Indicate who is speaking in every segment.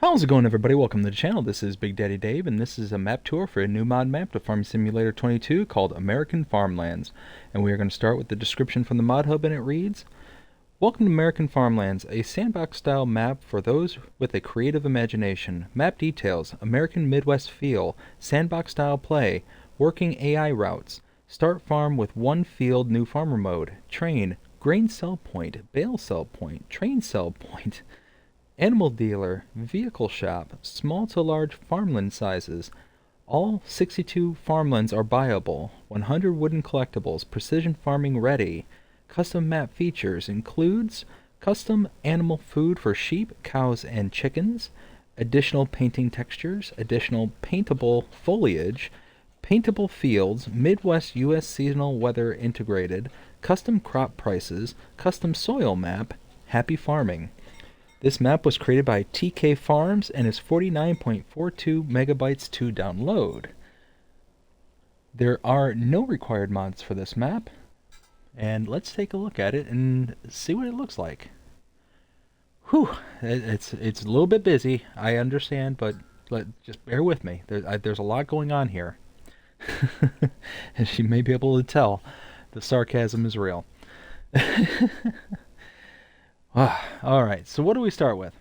Speaker 1: How's it going, everybody? Welcome to the channel. This is Big Daddy Dave, and this is a map tour for a new mod map to Farming Simulator 22 called American Farmlands. And we are going to start with the description from the mod hub, and it reads, Welcome to American Farmlands, a sandbox-style map for those with a creative imagination. Map details, American Midwest feel, sandbox-style play, working AI routes, start farm with one field new farmer mode, train, grain sell point, bale sell point, train sell point, animal dealer, vehicle shop, small to large farmland sizes. All 62 farmlands are buyable. 100 wooden collectibles. Precision farming ready. Custom map features includes custom animal food for sheep, cows, and chickens. Additional painting textures. Additional paintable foliage. Paintable fields. Midwest U.S. seasonal weather integrated. Custom crop prices. Custom soil map. Happy farming. This map was created by TK Farms and is 49.42 megabytes to download. There are no required mods for this map, and let's take a look at it and see what it looks like. Whew, it's a little bit busy, I understand, but just bear with me. There's a lot going on here. As you may be able to tell, the sarcasm is real. Alright, so what do we start with?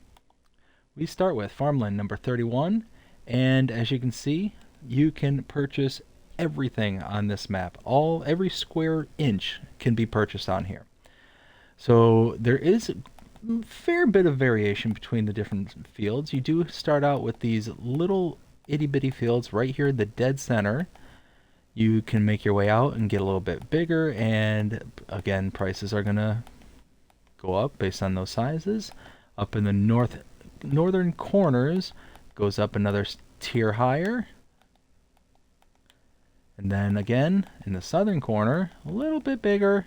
Speaker 1: We start with farmland number 31, and as you can see, you can purchase everything on this map. Every square inch can be purchased on here. So there is a fair bit of variation between the different fields. You do start out with these little itty-bitty fields right here in the dead center. You can make your way out and get a little bit bigger, and again, prices are gonna go up based on those sizes. Up in the northern corners goes up another tier higher, and then again in the southern corner a little bit bigger,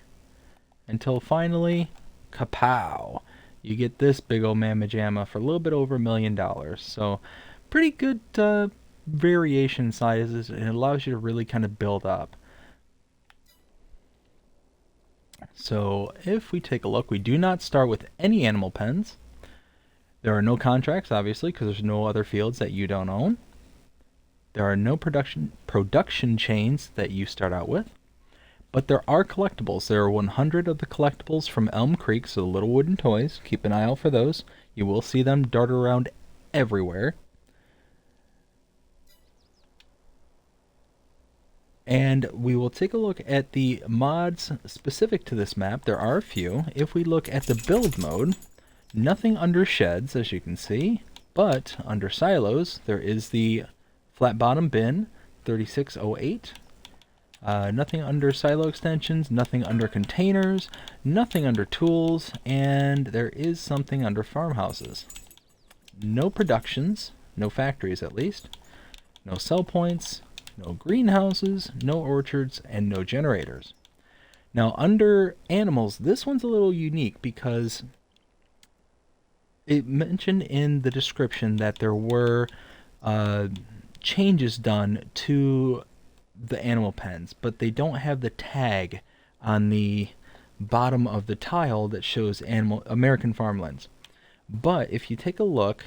Speaker 1: until finally, kapow, you get this big old mamma jamma for a little bit over $1 million. So pretty good variation sizes, and it allows you to really kind of build up. So if we take a look, we do not start with any animal pens. There are no contracts, obviously, because there's no other fields that you don't own. There are no production chains that you start out with. But there are collectibles. There are 100 of the collectibles from Elm Creek, so the little wooden toys. Keep an eye out for those. You will see them dart around everywhere. And we will take a look at the mods specific to this map. There are a few. If we look at the build mode, nothing under sheds, as you can see, but under silos, there is the flat bottom bin 3608. Nothing under silo extensions, nothing under containers, nothing under tools, and there is something under farmhouses. No productions, no factories at least, no sell points, no greenhouses, no orchards, and no generators. Now under animals, this one's a little unique because it mentioned in the description that there were changes done to the animal pens, but they don't have the tag on the bottom of the tile that shows American Farmlands. But if you take a look,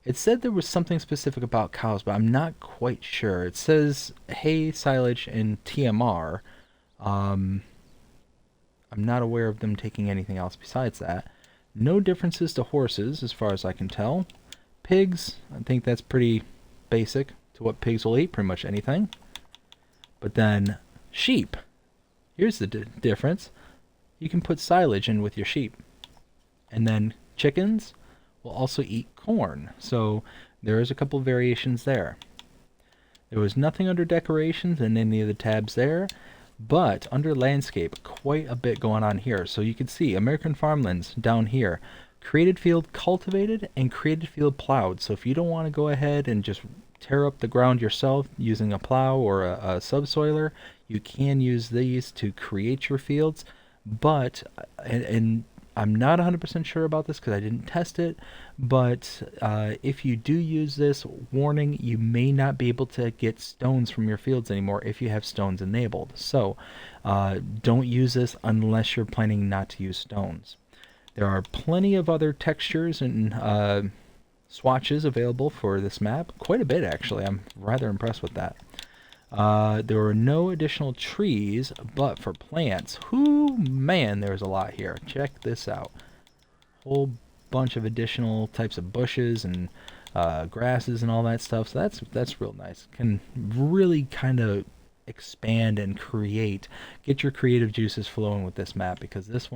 Speaker 1: it said there was something specific about cows, but I'm not quite sure. It says hay, silage, and TMR. I'm not aware of them taking anything else besides that. No differences to horses, as far as I can tell. Pigs, I think that's pretty basic to what pigs will eat, pretty much anything. But then sheep. Here's the difference. You can put silage in with your sheep. And then chickens will also eat corn, so there is a couple variations there. There was nothing under decorations in any of the tabs there, but under landscape, quite a bit going on here. So you can see American Farmlands down here, created field cultivated and created field plowed. So if you don't want to go ahead and just tear up the ground yourself using a plow or a subsoiler, you can use these to create your fields. But and I'm not 100% sure about this because I didn't test it, but if you do use this, warning, you may not be able to get stones from your fields anymore if you have stones enabled. So don't use this unless you're planning not to use stones. There are plenty of other textures and swatches available for this map. Quite a bit, actually. I'm rather impressed with that. There were no additional trees, but for plants, man, there's a lot here. Check this out. Whole bunch of additional types of bushes and grasses and all that stuff. So that's real nice. Can really kind of expand and get your creative juices flowing with this map, because this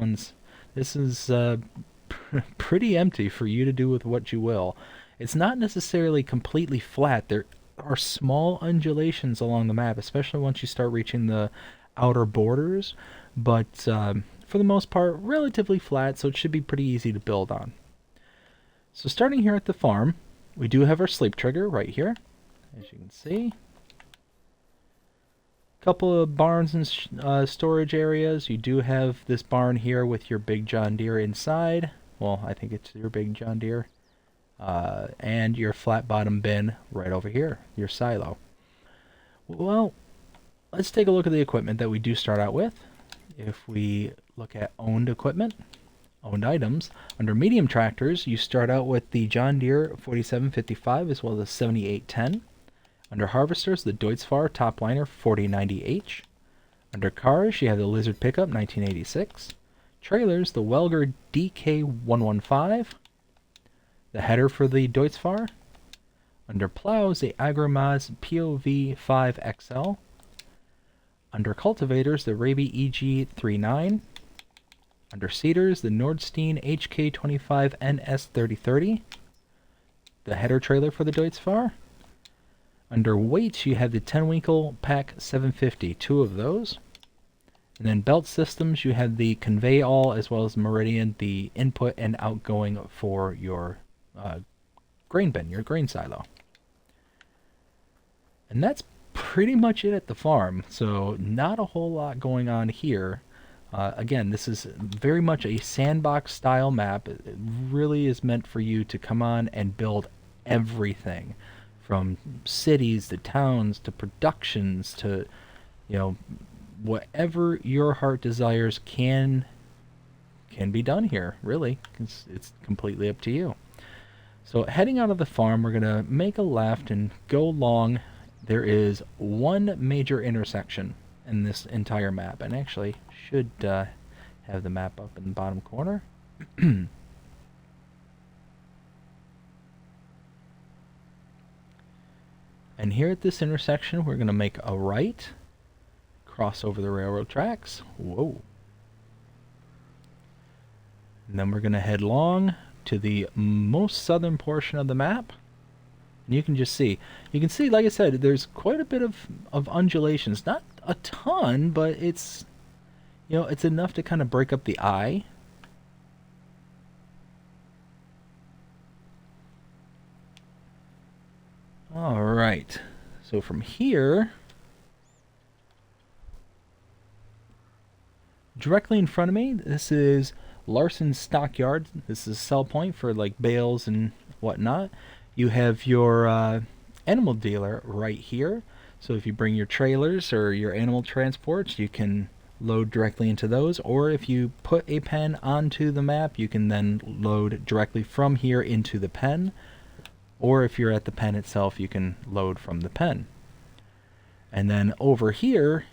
Speaker 1: is pretty empty for you to do with what you will. It's not necessarily completely flat. There are small undulations along the map, especially once you start reaching the outer borders, but for the most part, relatively flat, so it should be pretty easy to build on. So starting here at the farm, we do have our sleep trigger right here, as you can see. Couple of barns and storage areas. You do have this barn here with your big John Deere inside. Well, I think it's your big John Deere. And your flat bottom bin right over here, your silo. Well, let's take a look at the equipment that we do start out with. If we look at owned equipment, owned items, under medium tractors, you start out with the John Deere 4755 as well as the 7810. Under harvesters, the Deutz-Fahr Topliner 4090H. Under cars, you have the Lizard Pickup 1986. Trailers, the Welger DK115. The header for the Deutz-Fahr. Under plows, the Agromaz POV 5XL. Under cultivators, the Raby EG39. Under seeders, the Nordstein HK25 NS3030. The header trailer for the Deutz-Fahr. Under weights, you have the Tenwinkel Pack 750, two of those. And then belt systems, you have the Convey All as well as Meridian, the input and outgoing for your grain bin, your grain silo. And that's pretty much it at the farm, so not a whole lot going on here. Again, this is very much a sandbox style map. It really is meant for you to come on and build everything, from cities to towns to productions to, whatever your heart desires can be done here, really. It's completely up to you. So heading out of the farm, we're going to make a left and go along. There is one major intersection in this entire map, and actually should have the map up in the bottom corner. And here at this intersection, we're going to make a right, cross over the railroad tracks. Whoa. And then we're going to head long to the most southern portion of the map. And you can just see. You can see, like I said, there's quite a bit of undulations. Not a ton, but it's, it's enough to kind of break up the eye. Alright, so from here, directly in front of me, this is Larson's Stockyard. This is a sell point for like bales and whatnot. You have your animal dealer right here. So if you bring your trailers or your animal transports, you can load directly into those. Or if you put a pen onto the map, you can then load directly from here into the pen. Or if you're at the pen itself, you can load from the pen. And then over here,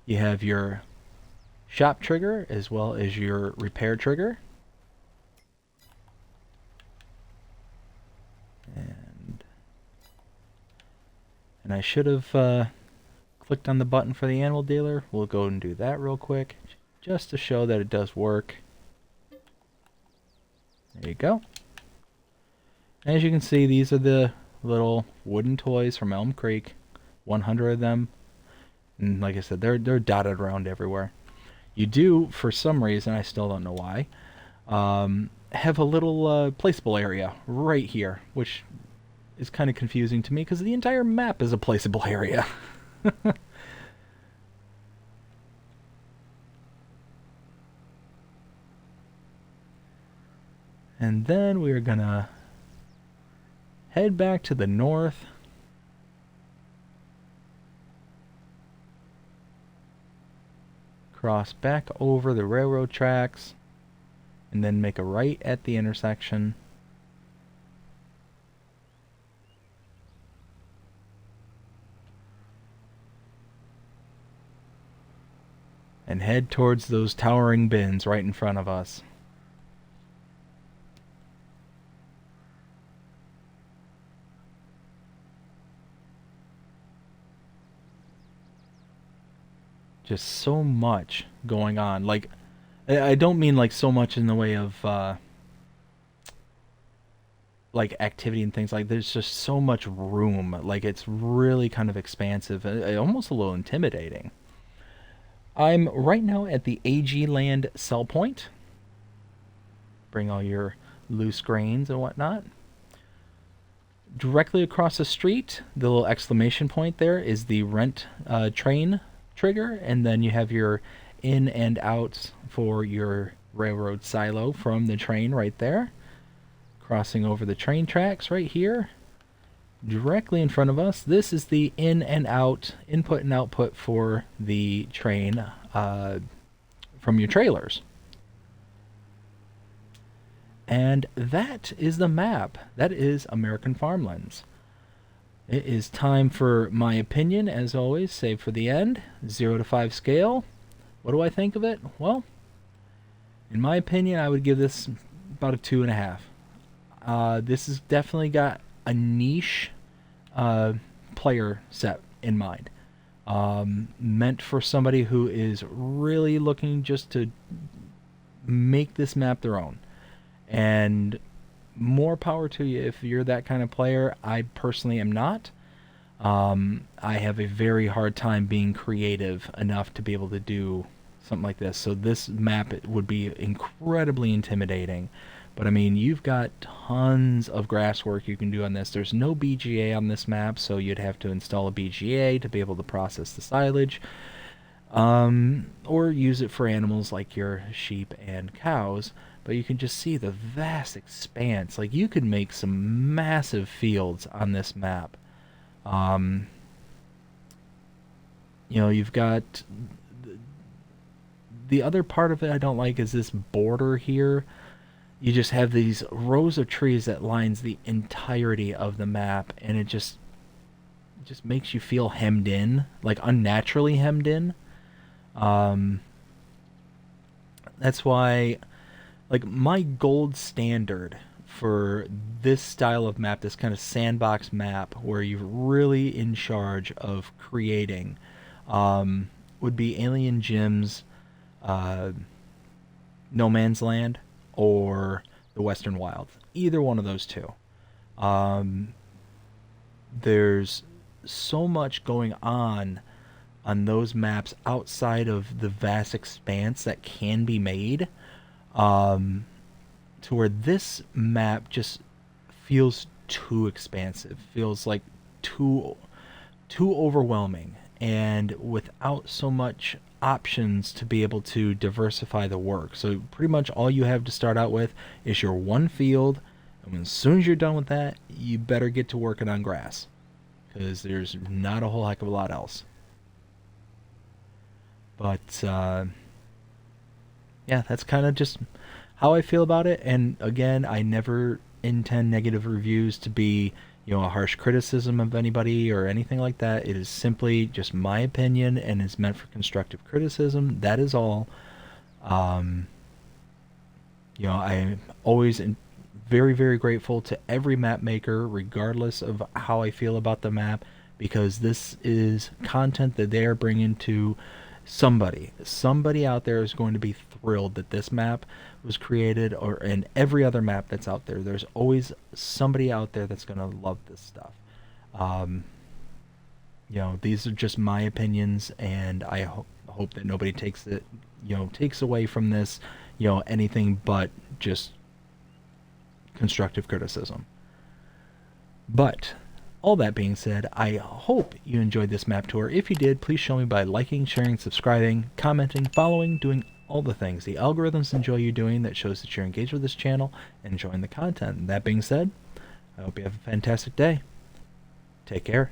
Speaker 1: you have your shop trigger as well as your repair trigger. And I should have clicked on the button for the animal dealer. We'll go and do that real quick, just to show that it does work. There you go. As you can see, these are the little wooden toys from Elm Creek. 100 of them. And like I said, they're dotted around everywhere. You do, for some reason, I still don't know why, have a little placeable area right here, which is kind of confusing to me because the entire map is a placeable area. And then we're gonna head back to the north. Cross back over the railroad tracks. And then make a right at the intersection. and head towards those towering bins right in front of us. Just so much going on. Like, I don't mean like so much in the way of like activity and things. Like, there's just so much room. Like, it's really kind of expansive, almost a little intimidating. I'm right now at the AG Land sell point. Bring all your loose grains and whatnot. Directly across the street, the little exclamation point there is the rent train trigger, and then you have your in and outs for your railroad silo from the train right there. Crossing over the train tracks right here. Directly in front of us, this is the in and out, input and output for the train from your trailers. And that is the map. That is American Farmlands. It is time for my opinion, as always, save for the end. 0 to 5 scale. What do I think of it? Well, in my opinion, I would give this about a 2.5. This has definitely got a niche player set in mind. Meant for somebody who is really looking just to make this map their own. And more power to you if you're that kind of player. I personally am not. I have a very hard time being creative enough to be able to do something like this. So this map would be incredibly intimidating. But I mean, you've got tons of grass work you can do on this. There's no BGA on this map, so you'd have to install a BGA to be able to process the silage. Or use it for animals like your sheep and cows. But you can just see the vast expanse. Like, you could make some massive fields on this map. You've got the other part of it I don't like is this border here. You just have these rows of trees that lines the entirety of the map, and it just makes you feel hemmed in, like unnaturally hemmed in. That's why, like, my gold standard for this style of map, this kind of sandbox map where you're really in charge of creating, would be Alien Gyms, No Man's Land, or the Western Wilds. Either one of those two. There's so much going on those maps outside of the vast expanse that can be made, to where this map just feels too expansive, feels like too overwhelming, and without so much options to be able to diversify the work. So pretty much all you have to start out with is your one field, and as soon as you're done with that, you better get to working on grass, because there's not a whole heck of a lot else. But yeah, that's kind of just how I feel about it. And again, I never intend negative reviews to be, a harsh criticism of anybody or anything like that. It is simply just my opinion, and it's meant for constructive criticism. That is all. I'm always very, very grateful to every map maker, regardless of how I feel about the map, because this is content that they are bringing to somebody out there is going to be thrilled that this map was created, and every other map that's out there. There's always somebody out there that's going to love this stuff. These are just my opinions, and I hope that nobody takes away from this, anything but just constructive criticism. But all that being said, I hope you enjoyed this map tour. If you did, please show me by liking, sharing, subscribing, commenting, following, doing all the things the algorithms enjoy you doing. That shows that you're engaged with this channel and enjoying the content. And that being said, I hope you have a fantastic day. Take care.